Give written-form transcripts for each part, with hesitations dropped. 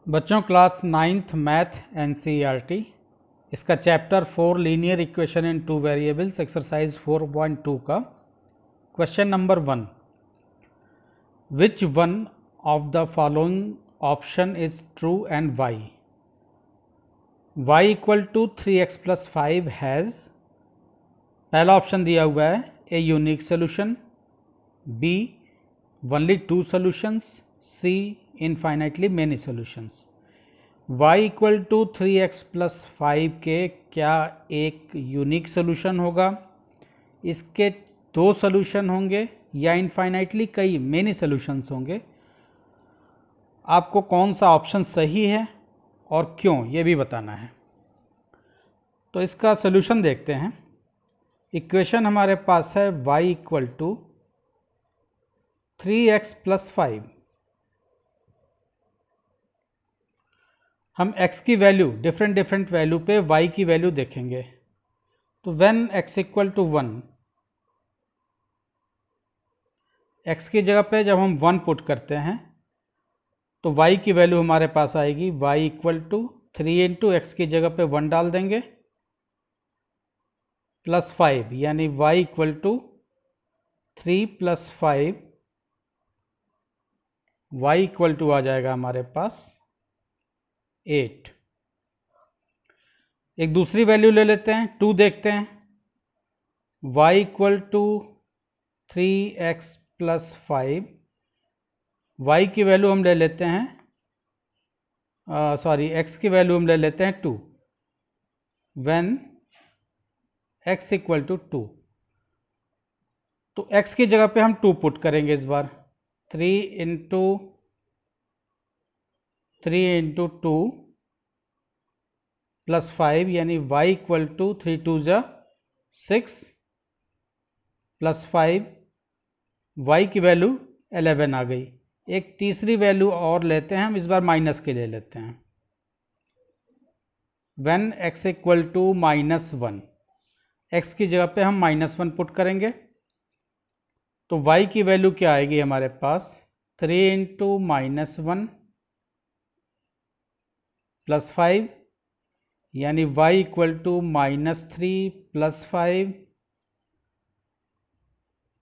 बच्चों class 9th math NCERT इसका chapter 4 linear equation in two variables exercise 4.2 का question number 1 which one of the following option is true and y y equal to 3x plus 5 has पहला option दिया हुआ है A unique solution, B only 2 solutions, C infinitely many solutions. y equal to 3x plus 5 के क्या एक unique solution होगा, इसके 2 solution होंगे या इनफाइनाइटली कई मेनी सॉल्यूशंस होंगे। आपको कौन सा ऑप्शन सही है और क्यों ये भी बताना है। तो इसका सॉल्यूशन देखते हैं। इक्वेशन हमारे पास है y equal to 3x plus 5। हम x की वैल्यू डिफरेंट वैल्यू पे y की वैल्यू देखेंगे। तो when x equal to 1, x की जगह पे जब हम 1 पुट करते हैं तो y की वैल्यू हमारे पास आएगी y equal to 3 into x की जगह पे 1 डाल देंगे प्लस 5, यानी y equal to 3 plus 5, y equal to आ जाएगा हमारे पास 8। एक दूसरी वैल्यू ले लेते हैं, 2 देखते हैं। y equal to 3x plus 5, y की वैल्यू हम ले लेते हैं x की वैल्यू हम ले लेते हैं 2 व्हेन x इक्वल टू 2। तो x की जगह पे हम 2 पुट करेंगे इस बार। 3 इंटू 2 प्लस 5, यानी y इक्वल टू 3 2 जा 6 प्लस 5, y की वैल्यू 11 आ गई। एक तीसरी वैल्यू और लेते हैं हम, इस बार माइनस के ले लेते हैं। When x equal to -1, x की जगह पे हम -1 पुट करेंगे तो y की वैल्यू क्या आएगी हमारे पास 3 इंटू -1 प्लस 5, यानी y इक्वल टू -3 प्लस 5,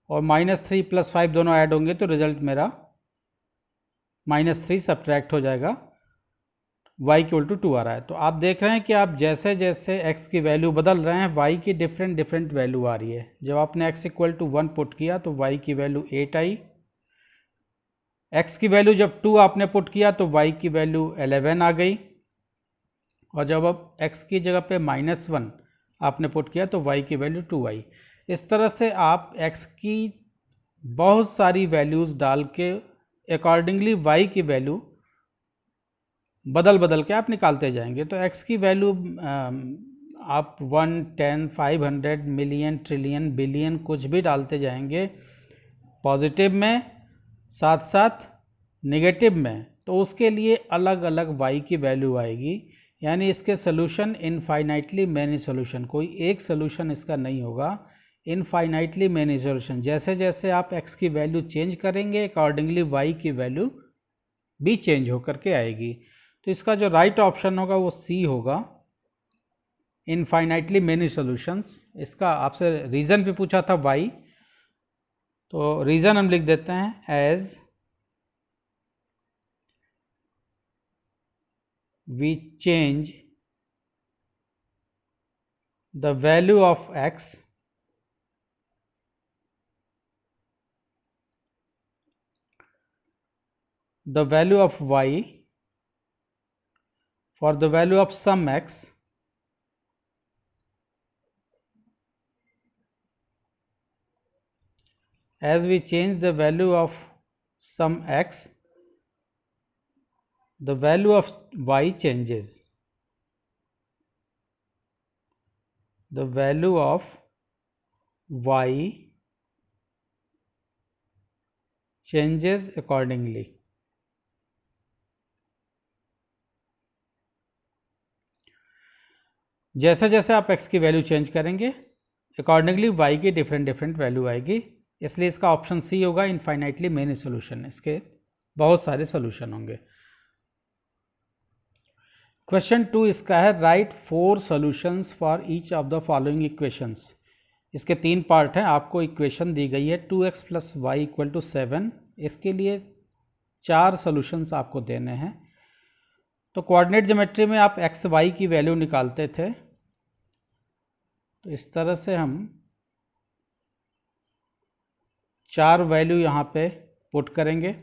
और -3 प्लस 5 दोनों ऐड होंगे तो रिजल्ट मेरा -3 सब्ट्रैक्ट हो जाएगा, y इक्वल टू 2 आ रहा है। तो आप देख रहे हैं कि आप जैसे जैसे x की वैल्यू बदल रहे हैं y की डिफरेंट वैल्यू आ रही है। जब आपने x इक्वल टू 1 पुट किया तो y की वैल्यू 8 आई, x की वैल्यू जब 2 आपने पुट किया तो y की वैल्यू 11 आ गई, और जब अब x की जगह पे -1 आपने पुट किया तो y की वैल्यू 2 आई। इस तरह से आप x की बहुत सारी वैल्यूज़ डाल के अकॉर्डिंगली y की वैल्यू बदल के आप निकालते जाएंगे। तो x की वैल्यू आप 1, 10, 500, मिलियन, ट्रिलियन, बिलियन कुछ भी डालते जाएंगे पॉजिटिव में, साथ साथ नेगेटिव में, तो उसके लिए अलग अलग y की वैल्यू आएगी। यानी इसके सोल्यूशन इनफाइनाइटली मैनी सोल्यूशन, कोई एक सोल्यूशन इसका नहीं होगा, इनफाइनाइटली मैनी सोल्यूशन। जैसे जैसे आप x की वैल्यू चेंज करेंगे अकॉर्डिंगली y की वैल्यू भी चेंज होकर के आएगी। तो इसका जो राइट ऑप्शन होगा वो सी होगा, इनफाइनाइटली मैनी सॉल्यूशंस। इसका आपसे रीज़न भी पूछा था वाई, तो रीज़न हम लिख देते हैं as we change the value of x the value of y for the value of some x as we change the value of some x, the value of y changes. The value of y changes accordingly. जैसे जैसे आप x की value change करेंगे accordingly y की different value आएगी, इसलिए इसका option C होगा, इनफाइनाइटली मेनी सोल्यूशन। इसके बहुत सारे सोल्यूशन होंगे। क्वेश्चन 2 इसका है, right 4 solutions for each of the following equations. इसके 3 पार्ट हैं। आपको इक्वेशन दी गई है 2x plus y equal to 7। इसके लिए 4 सॉल्यूशंस आपको देने हैं। तो कोऑर्डिनेट ज्योमेट्री में आप एक्स वाई की वैल्यू निकालते थे, तो इस तरह से हम 4 वैल्यू यहाँ पे पुट करेंगे।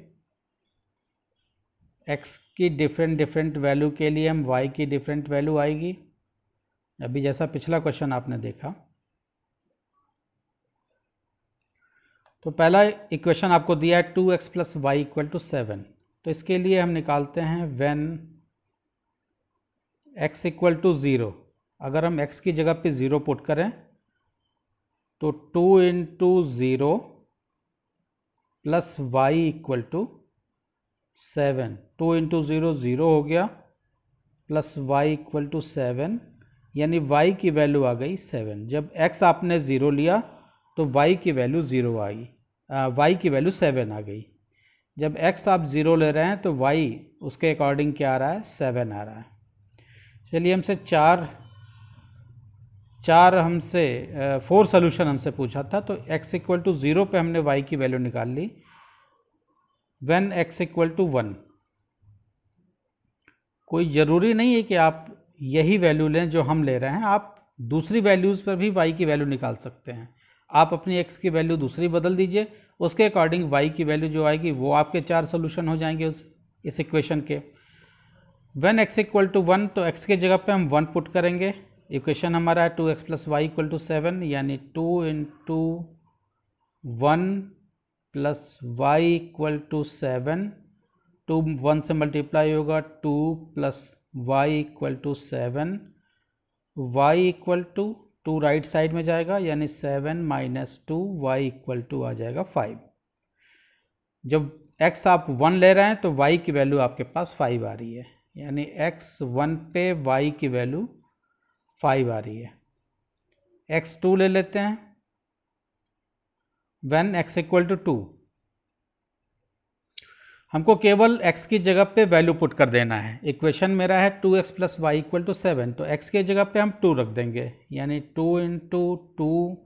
x की डिफरेंट वैल्यू के लिए हम y की डिफरेंट वैल्यू आएगी, अभी जैसा पिछला क्वेश्चन आपने देखा। तो पहला इक्वेशन आपको दिया है 2x plus y equal to 7। तो इसके लिए हम निकालते हैं व्हेन x इक्वल टू 0। अगर हम x की जगह पे 0 पुट करें तो 2 into 0 plus y equal to 7। 2 into 0 0 हो गया, प्लस वाई इक्वल टू 7, यानी y की वैल्यू आ गई 7। जब x आपने 0 लिया तो y की वैल्यू 0 आई, y की वैल्यू 7 आ गई। जब x आप 0 ले रहे हैं तो y उसके अकॉर्डिंग क्या आ रहा है, 7 आ रहा है। चलिए हमसे 4 सोल्यूशन हमसे पूछा था, तो x इक्वल टू 0 पे हमने y की वैल्यू निकाल ली। व्हेन x इक्वल टू 1, कोई ज़रूरी नहीं है कि आप यही वैल्यू लें जो हम ले रहे हैं, आप दूसरी वैल्यूज़ पर भी y की वैल्यू निकाल सकते हैं। आप अपनी x की वैल्यू दूसरी बदल दीजिए, उसके अकॉर्डिंग y की वैल्यू जो आएगी वो आपके 4 सोल्यूशन हो जाएंगे इस इक्वेशन के। व्हेन x इक्वल टू 1, तो x के जगह पे हम 1 पुट करेंगे। इक्वेशन हमारा है 2x plus y equal to 7, यानी 2 into 1 plus y equal to 7। 2 1 से मल्टीप्लाई होगा, 2 plus y equal to 7। Y equal to 2 right side में जाएगा, यानी 7 माइनस 2, वाई इक्वल टू आ जाएगा 5। जब x आप 1 ले रहे हैं तो y की वैल्यू आपके पास 5 आ रही है, यानी x 1 पे y की वैल्यू 5 आ रही है। x 2 ले लेते हैं। व्हेन x इक्वल टू 2, हमको केवल x की जगह पे वैल्यू पुट कर देना है। इक्वेशन मेरा है 2x plus y equal to 7, तो x की जगह पे हम 2 रख देंगे, यानी 2 into 2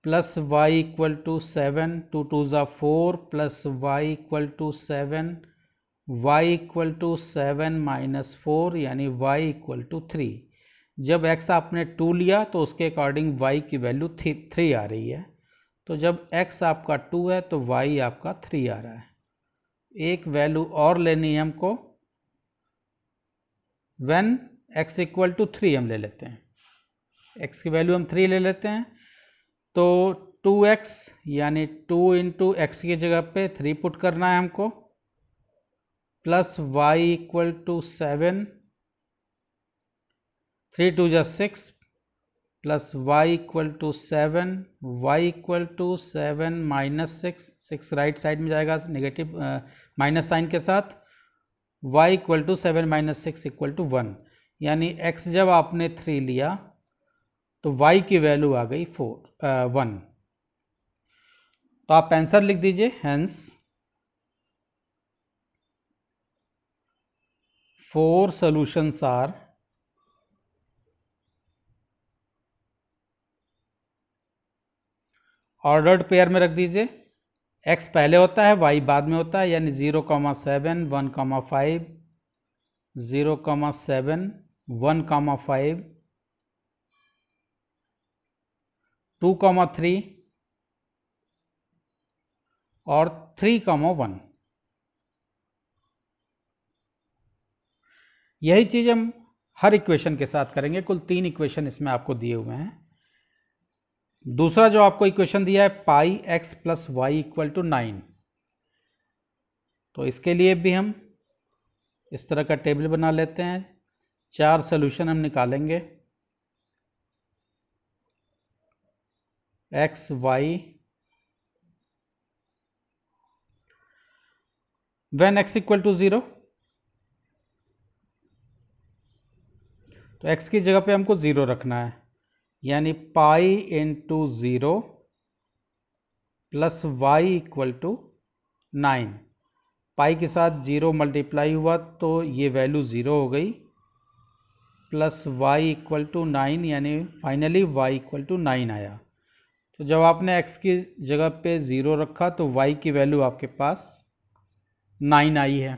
plus y equal to 7। 2 2 ज़ा 4 plus y equal to 7। y equal to 7 minus 4, यानी y इक्वल टू 3। जब x आपने 2 लिया तो उसके अकॉर्डिंग y की वैल्यू 3 आ रही है। तो जब x आपका 2 है तो y आपका 3 आ रहा है। एक वैल्यू और लेनी है हमको, व्हेन x इक्वल टू 3 हम ले लेते हैं। x की वैल्यू हम 3 ले लेते हैं, तो 2x यानी 2 इंटू एक्स की जगह पे 3 पुट करना है हमको, प्लस वाई इक्वल टू 7। 3 2 जा 6 plus y equal to 7। Y equal to 7 minus 6, 6 right side में जाएगा नेगेटिव माइनस साइन के साथ। वाई equal to 7 minus 6 equal to 1, यानी x जब आपने 3 लिया तो y की वैल्यू आ गई 1। तो आप आंसर लिख दीजिए, hence 4 solutions are ordered pair में रख दीजिए। x पहले होता है, y बाद में होता है, यानी 0,7 1,5 0,7 1,5 2,3 और 3,1। यही चीज़ हम हर इक्वेशन के साथ करेंगे। कुल 3 इक्वेशन इसमें आपको दिए हुए हैं। दूसरा जो आपको इक्वेशन दिया है pi x plus y equal to 9, तो इसके लिए भी हम इस तरह का टेबल बना लेते हैं। 4 सॉल्यूशन हम निकालेंगे। x y, when x equal to 0, तो x की जगह पे हमको 0 रखना है, यानी pi into 0 plus y equal to 9। Pi के साथ 0 मल्टीप्लाई हुआ तो ये वैल्यू 0 हो गई, प्लस वाई इक्वल टू 9, यानी फाइनली वाई इक्वल टू 9 आया। तो जब आपने x की जगह पे 0 रखा तो y की वैल्यू आपके पास 9 आई है।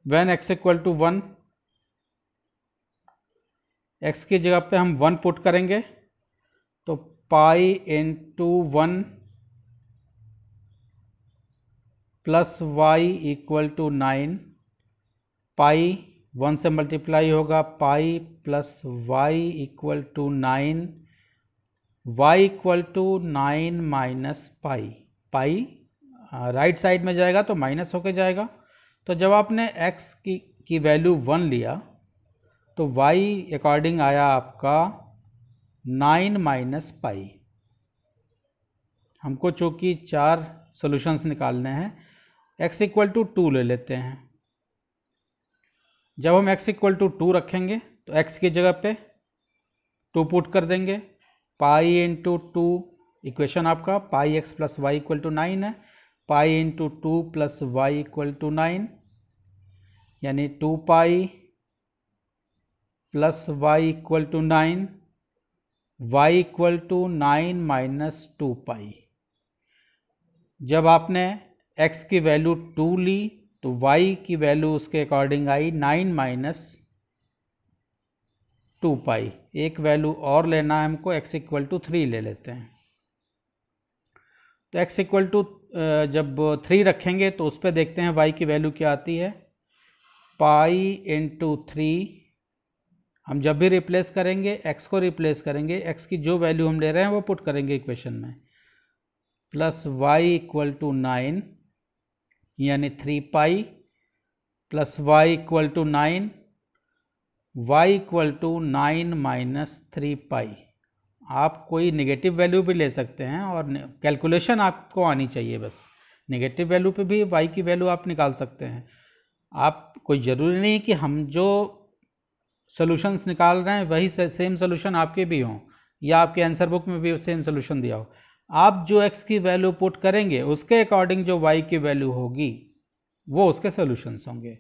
When x equal to 1, x की जगह पे हम 1 पुट करेंगे तो pi into 1 plus y equal to 9, pi 1 से मल्टीप्लाई होगा, pi plus y equal to 9, y equal to 9 minus pi, pi right side में जाएगा तो माइनस होके जाएगा। तो जब आपने x की वैल्यू 1 लिया तो y अकॉर्डिंग आया आपका 9 माइनस पाई। हमको चूँकि 4 सॉल्यूशंस निकालने हैं, x इक्वल टू 2 ले लेते हैं। जब हम x इक्वल टू 2 रखेंगे तो x की जगह पे 2 पुट कर देंगे, पाई इंटू 2, इक्वेशन आपका pi x plus y equal to 9 है, pi into 2 plus y equal to 9, यानी 2 pi plus y equal to 9, y equal to 9 minus 2 pi. जब आपने x की वैल्यू 2 ली तो y की वैल्यू उसके अकॉर्डिंग आई 9 माइनस 2 पाई। एक वैल्यू और लेना है हमको, x इक्वल टू 3 ले लेते हैं। तो x इक्वल टू जब 3 रखेंगे तो उस पर देखते हैं y की वैल्यू क्या आती है, पाई इंटू 3। हम जब भी रिप्लेस करेंगे x को रिप्लेस करेंगे, x की जो वैल्यू हम ले रहे हैं वो पुट करेंगे इक्वेशन में, प्लस y इक्वल टू 9, यानी 3 pi plus y equal to 9, y equal to 9 minus 3 pi. आप कोई नेगेटिव वैल्यू भी ले सकते हैं और कैलकुलेशन आपको आनी चाहिए, बस नेगेटिव वैल्यू पे भी y की वैल्यू आप निकाल सकते हैं। आप कोई ज़रूरी नहीं कि हम जो सॉल्यूशंस निकाल रहे हैं वही सेम सॉल्यूशन आपके भी हों या आपके आंसर बुक में भी सेम सॉल्यूशन दिया हो। आप जो x की वैल्यू पुट करेंगे उसके अकॉर्डिंग जो y की वैल्यू होगी वो उसके सॉल्यूशंस होंगे।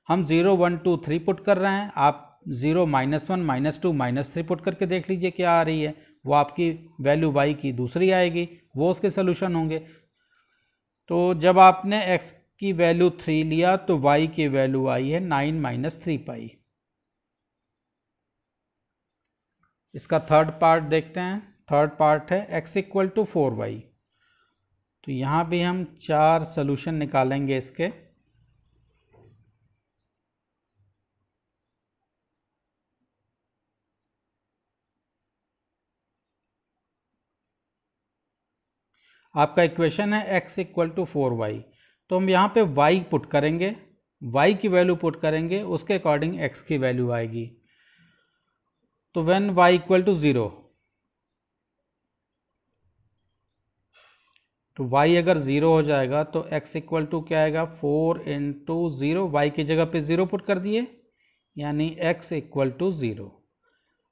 हम 0 1 2 3 पुट कर रहे हैं, आप 0 -1 -2 -3 पुट करके देख लीजिए क्या आ रही है, वो आपकी वैल्यू y की दूसरी आएगी, वो उसके सॉल्यूशन होंगे। तो जब आपने x की वैल्यू 3 लिया तो y की वैल्यू आई है 9 माइनस 3 पाई। इसका थर्ड पार्ट देखते हैं। थर्ड पार्ट है x इक्वल टू 4y। तो यहाँ भी हम 4 सॉल्यूशन निकालेंगे इसके। आपका इक्वेशन है x इक्वल टू 4y, तो हम यहाँ पे y पुट करेंगे, y की वैल्यू पुट करेंगे, उसके अकॉर्डिंग x की वैल्यू आएगी। तो व्हेन y इक्वल टू 0, तो y अगर 0 हो जाएगा तो x इक्वल टू क्या आएगा, 4 इंटू 0, वाई की जगह पे 0 पुट कर दिए, यानी x इक्वल टू 0।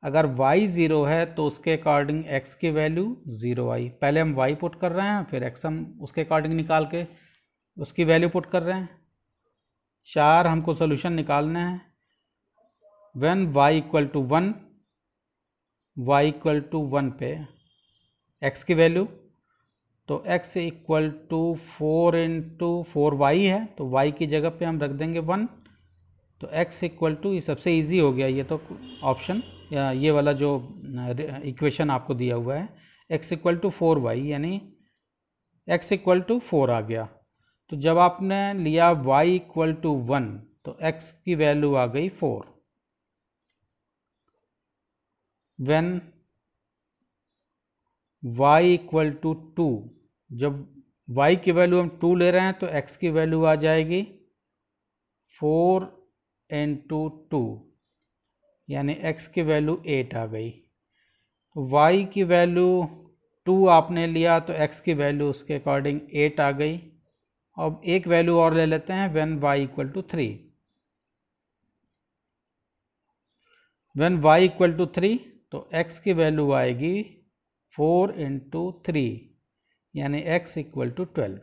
अगर y 0 है तो उसके अकॉर्डिंग x की वैल्यू 0 आई। पहले हम y पुट कर रहे हैं, फिर x हम उसके अकॉर्डिंग निकाल के उसकी वैल्यू पुट कर रहे हैं। 4 हमको सोल्यूशन निकालना है। When y equal to 1, y equal to 1 पे x की वैल्यू, तो x equal to 4 into 4y है, तो y की जगह पे हम रख देंगे 1। तो x इक्वल टू, ये सबसे इजी हो गया ये तो ऑप्शन, या ये वाला जो इक्वेशन आपको दिया हुआ है, x इक्वल टू 4y, यानी x इक्वल टू 4 आ गया। तो जब आपने लिया y इक्वल टू 1 तो x की वैल्यू आ गई 4। व्हेन y इक्वल टू 2, जब y की वैल्यू हम 2 ले रहे हैं तो x की वैल्यू आ जाएगी 4 इंटू 2, यानी x की वैल्यू 8 आ गई। तो y की वैल्यू 2 आपने लिया तो x की वैल्यू उसके अकॉर्डिंग 8 आ गई। अब एक वैल्यू और ले लेते हैं, when y equal to 3। When y equal to 3 तो x की वैल्यू आएगी 4 इंटू 3, यानी x इक्वल टू 12।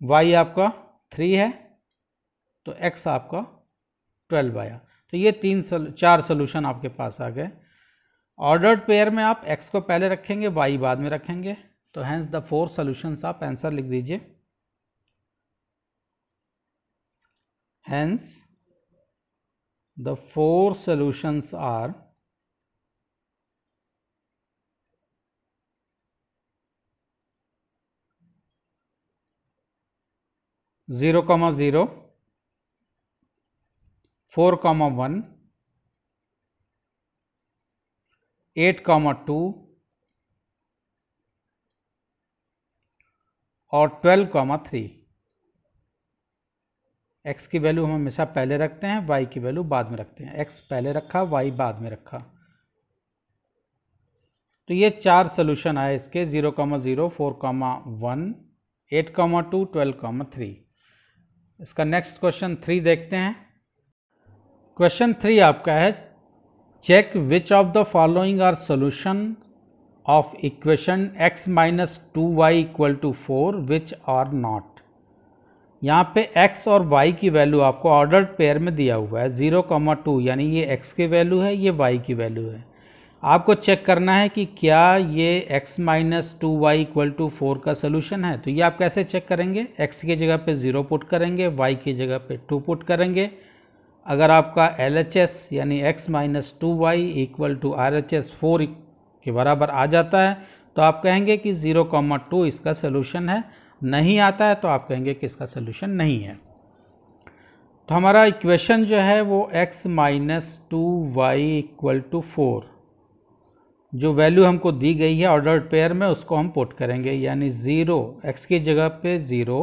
y आपका 3 है तो x आपका 12 आया। तो ये 4 सोल्यूशन आपके पास आ गए। ऑर्डर्ड पेयर में आप x को पहले रखेंगे, y बाद में रखेंगे। तो हैंस द 4 सोल्यूशंस, आप आंसर लिख दीजिए। हैंस द 4 सोल्यूशंस आर 0,0, 4,1, 8,2 और 12,3। x की वैल्यू हम हमेशा पहले रखते हैं, y की वैल्यू बाद में रखते हैं। x पहले रखा, y बाद में रखा। तो ये 4 सोल्यूशन आए इसके, 0,0, 4,1, 8,2, 12,3। इसका नेक्स्ट क्वेश्चन 3 देखते हैं। क्वेश्चन 3 आपका है, check which of the following are solution of equation x minus 2y equal to 4 which are not. यहाँ पे x और y की वैल्यू आपको ऑर्डर्ड पेयर में दिया हुआ है, 0,2, यानी ये x की वैल्यू है, ये y की वैल्यू है। आपको चेक करना है कि क्या ये x minus 2y equal to 4 का सोल्यूशन है। तो ये आप कैसे चेक करेंगे, x की जगह पे 0 पुट करेंगे, y की जगह पे 2 पुट करेंगे। अगर आपका LHS यानी x minus 2y equal to RHS 4 के बराबर आ जाता है तो आप कहेंगे कि 0,2 इसका सोल्यूशन है। नहीं आता है तो आप कहेंगे कि इसका सोल्यूशन नहीं है। तो हमारा इक्वेशन जो है वो x minus 2y equal to 4, जो वैल्यू हमको दी गई है ऑर्डर्ड पेयर में, उसको हम पुट करेंगे। यानी 0, x की जगह पे 0,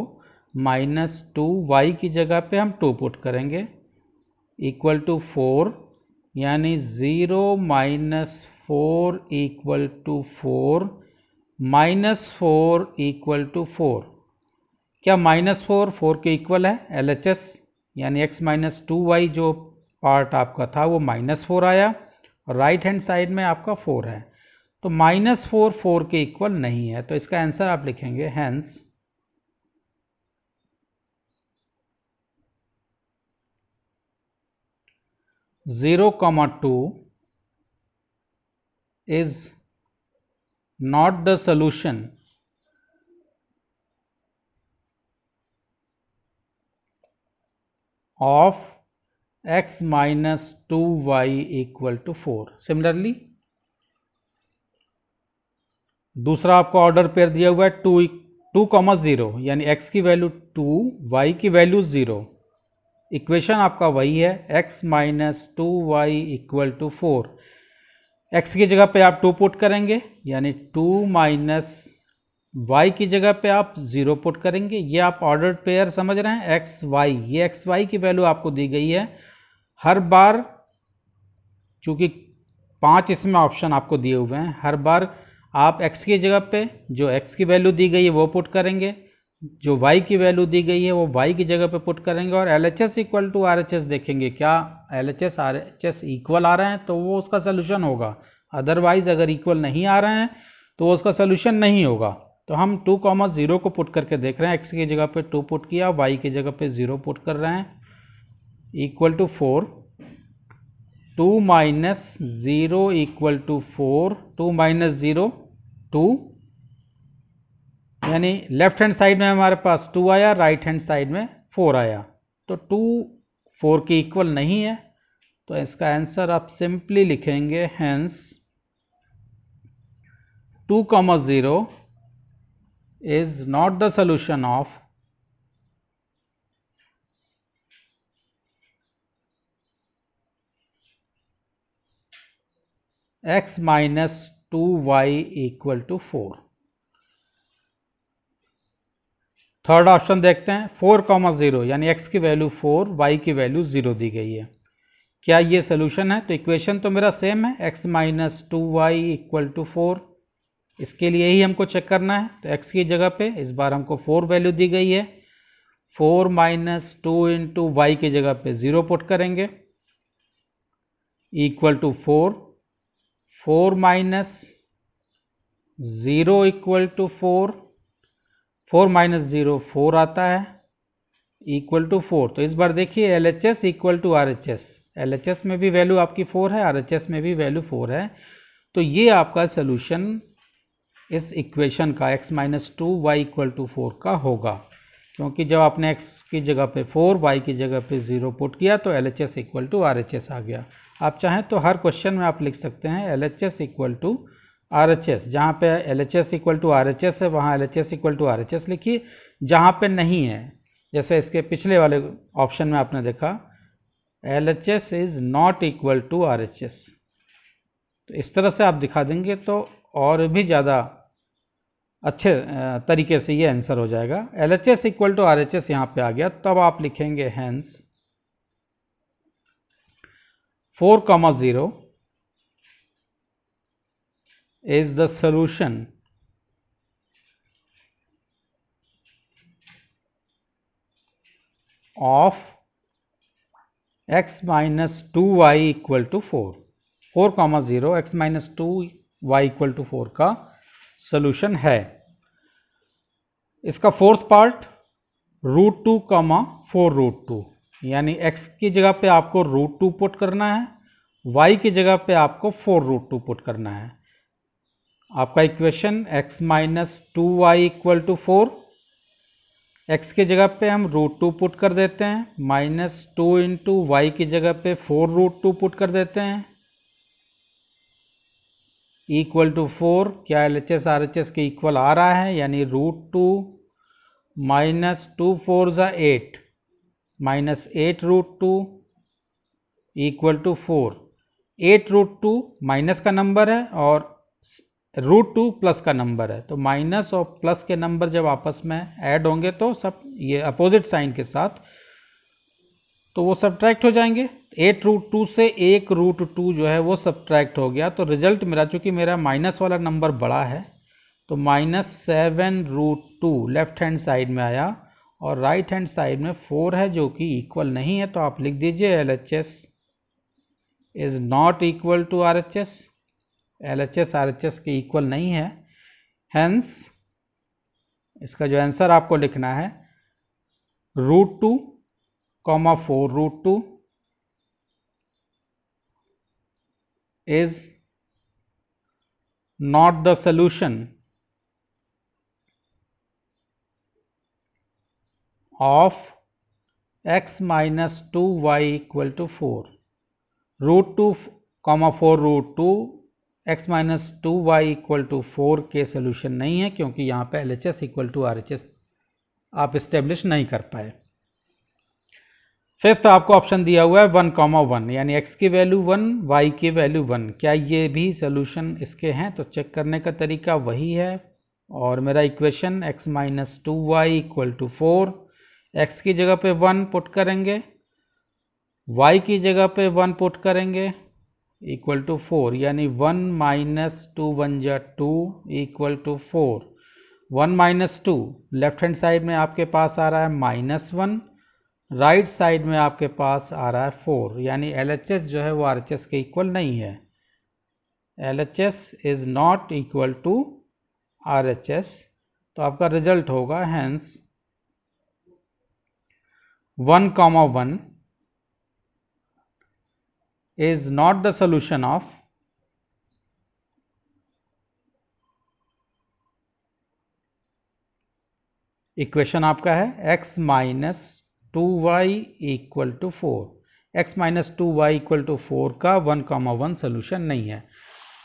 माइनस 2, y की जगह पे हम 2 पुट करेंगे, इक्वल टू 4, यानी 0 minus 4 equal to 4, minus 4 equal to 4। क्या माइनस 4 4 के इक्वल है? LHS यानी x माइनस 2y जो पार्ट आपका था वो माइनस 4 आया और राइट हैंड साइड में आपका 4 है। तो माइनस 4 4 के इक्वल नहीं है, तो इसका आंसर आप लिखेंगे hence zero comma 2 is not the solution of x minus 2y equal to 4। Similarly दूसरा आपको ऑर्डर पेयर दिया हुआ है 2,0 यानी x की वैल्यू 2, y की वैल्यू 0। इक्वेशन आपका वही है, x minus 2y equal to 4। x की जगह पे आप 2 पुट करेंगे, यानी 2 माइनस y की जगह पे आप 0 पुट करेंगे। ये आप ऑर्डर्ड पेयर समझ रहे हैं, x y, ये x y की वैल्यू आपको दी गई है। हर बार चूंकि 5 इसमें ऑप्शन आपको दिए हुए हैं, हर बार आप x की जगह पे जो x की वैल्यू दी गई है वो पुट करेंगे, जो y की वैल्यू दी गई है वो y की जगह पे पुट करेंगे और LHS इक्वल टू RHS देखेंगे, क्या LHS RHS इक्वल आ रहे हैं तो वो उसका सोल्यूशन होगा। अदरवाइज अगर इक्वल नहीं आ रहे हैं तो उसका सोल्यूशन नहीं होगा। तो हम 2,0 को पुट करके देख रहे हैं, x की जगह पे 2 पुट किया, y की जगह पे 0 पुट कर रहे हैं, equal to 4। 2 minus 0 equal to 4, 2 minus 0 2, यानी लेफ्ट हैंड साइड में हमारे पास 2 आया, राइट हैंड साइड में 4 आया। तो 2 4 के इक्वल नहीं है, तो इसका आंसर आप सिंपली लिखेंगे hence 2,0 is not the solution of x minus 2y equal to 4। Third option देखते हैं, 4,0 यानी x की वैल्यू 4, y की वैल्यू 0 दी गई है। क्या ये सोल्यूशन है? तो इक्वेशन तो मेरा सेम है, x minus 2y equal to 4। इसके लिए ही हमको चेक करना है। तो x की जगह पे इस बार हमको 4 वैल्यू दी गई है, 4 माइनस 2 इंटू वाई की जगह पे 0 पुट करेंगे, equal to 4, 4 minus 0 equal to 4, 4 minus 0 4 आता है इक्वल टू 4। तो इस बार देखिए LHS equal to RHS, LHS में भी वैल्यू आपकी 4 है, RHS में भी वैल्यू 4 है। तो ये आपका सोल्यूशन इस इक्वेशन का x minus 2 y equal to 4 का होगा, क्योंकि जब आपने x की जगह पे 4 y की जगह पे 0 पुट किया तो LHS इक्वल टू RHS आ गया। आप चाहें तो हर क्वेश्चन में आप लिख सकते हैं LHS इक्वल टू RHS, जहाँ पे LHS इक्वल टू RHS है वहाँ LHS इक्वल टू RHS लिखिए। जहाँ पे नहीं है, जैसे इसके पिछले वाले ऑप्शन में आपने देखा LHS is not equal to RHS, तो इस तरह से आप दिखा देंगे तो और भी ज़्यादा अच्छे तरीके से ये आंसर हो जाएगा। LHS इक्वल टू RHS यहाँ पे आ गया, तब आप लिखेंगे hence 4,0 is the solution of x minus 2y equal to 4। 4,0 x minus 2y equal to 4 का सोल्यूशन है। इसका फोर्थ पार्ट √2, 4√2, यानी x की जगह पे आपको √2 पुट करना है, y की जगह पे आपको 4√2 पुट करना है। आपका equation x minus 2y equal to 4, x की जगह पे हम √2 पुट कर देते हैं, माइनस 2 इंटू वाई की जगह पे 4√2 पुट कर देते हैं, इक्वल टू 4। क्या LHS RHS के इक्वल आ रहा है, यानी √2 माइनस 2 4 ज़ा 8 माइनस 8√2 इक्वल टू 4। 8√2 माइनस का नंबर है और √2 प्लस का नंबर है, तो माइनस और प्लस के नंबर जब आपस में ऐड होंगे तो सब ये अपोजिट साइन के साथ तो वो सब्ट्रैक्ट हो जाएंगे। 8√2 से 1√2 जो है वो सब्ट्रैक्ट हो गया, तो रिजल्ट मेरा, चूंकि मेरा माइनस वाला नंबर बड़ा है तो माइनस 7√2 लेफ्ट हैंड साइड में आया और राइट हैंड साइड में 4 है जो कि इक्वल नहीं है, तो आप लिख दीजिए LHS is not equal to RHS। LHS RHS के इक्वल नहीं है, हेंस इसका जो आंसर आपको लिखना है √2, 4√2 is not the solution of x minus 2y equal to 4। √2, 4√2 x minus 2y equal to 4 के सोल्यूशन नहीं है, क्योंकि यहाँ पे LHS इक्वल टू RHS आप इस्टेब्लिश नहीं कर पाए। फिफ्थ आपको ऑप्शन दिया हुआ है 1,1, यानी x की वैल्यू 1, y की वैल्यू 1। क्या ये भी सोल्यूशन इसके हैं, तो चेक करने का तरीका वही है। और मेरा equation x minus 2y equal to 4, x की जगह पे 1 पुट करेंगे, y की जगह पे 1 पुट करेंगे, इक्वल टू 4, यानी 1 माइनस 2 1 जा 2 equal to 4। 1 minus 2 left hand side में आपके पास आ रहा है -1, राइट साइड में आपके पास आ रहा है 4, यानी LHS जो है वो RHS के इक्वल नहीं है। LHS is not equal to RHS, तो आपका रिजल्ट होगा hence 1,1 is not the solution of equation आपका है x minus 2y equal to 4। x minus 2y equal to 4 का 1,1 सोल्यूशन नहीं है।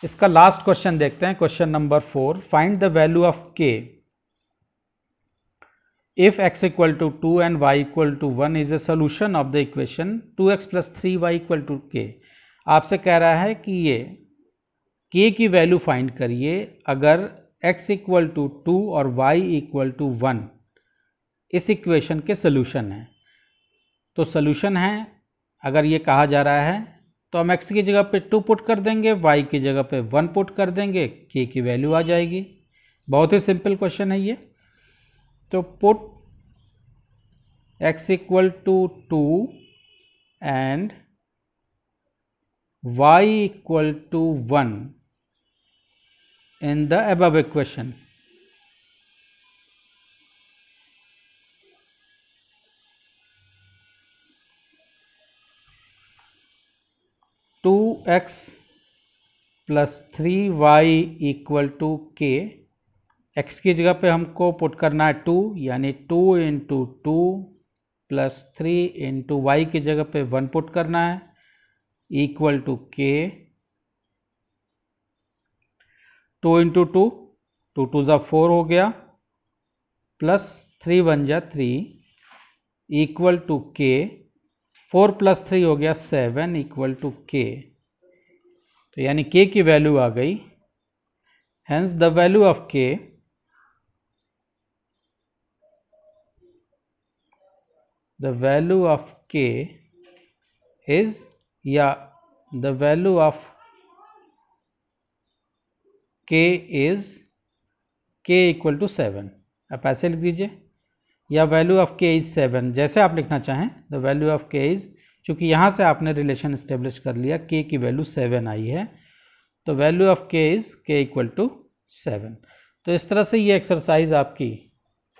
इसका लास्ट क्वेश्चन देखते हैं, question number 4। Find the value of k if x equal to 2 and y equal to 1 is a solution of the equation 2x plus 3y equal to k। आपसे कह रहा है कि ये k की वैल्यू फाइंड करिए अगर x इक्वल टू 2 और y इक्वल टू 1 इस इक्वेशन के सोल्यूशन है। तो सोल्यूशन है अगर ये कहा जा रहा है तो हम x की जगह पे 2 पुट कर देंगे, y की जगह पे 1 पुट कर देंगे, k की वैल्यू आ जाएगी। बहुत ही सिंपल क्वेश्चन है ये। तो put x equal to 2 and y equal to 1 in the above equation। 2x plus 3y equal to k. x की जगह पे हमको पुट करना है 2, यानी 2 इंटू 2 प्लस 3 इंटू वाई की जगह पे 1 पुट करना है इक्वल टू के। 2 इंटू 2, 2 टू ज़ा 4 हो गया, प्लस 3 1 जा 3 इक्वल टू के। 4 प्लस 3 हो गया 7 इक्वल टू के। तो यानी के की वैल्यू आ गई। हेंस द वैल्यू ऑफ के इज, या द वैल्यू ऑफ के इज के इक्वल टू 7। आप ऐसे लिख दीजिए, या वैल्यू ऑफ के इज 7, जैसे आप लिखना चाहें। द वैल्यू ऑफ के इज, चूँकि यहाँ से आपने रिलेशन इस्टेब्लिश कर लिया, के की वैल्यू 7 आई है, तो वैल्यू ऑफ के इज के इक्वल टू 7। तो इस तरह से ये एक्सरसाइज आपकी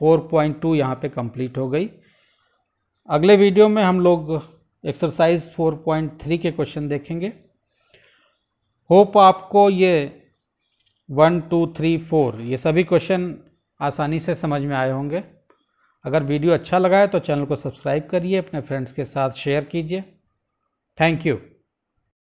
4.2 यहाँ पे कंप्लीट हो गई। अगले वीडियो में हम लोग एक्सरसाइज 4.3 के क्वेश्चन देखेंगे। होप आपको ये 1 2 3 4 ये सभी क्वेश्चन आसानी से समझ में आए होंगे। अगर वीडियो अच्छा लगा है तो चैनल को सब्सक्राइब करिए, अपने फ्रेंड्स के साथ शेयर कीजिए। Thank you.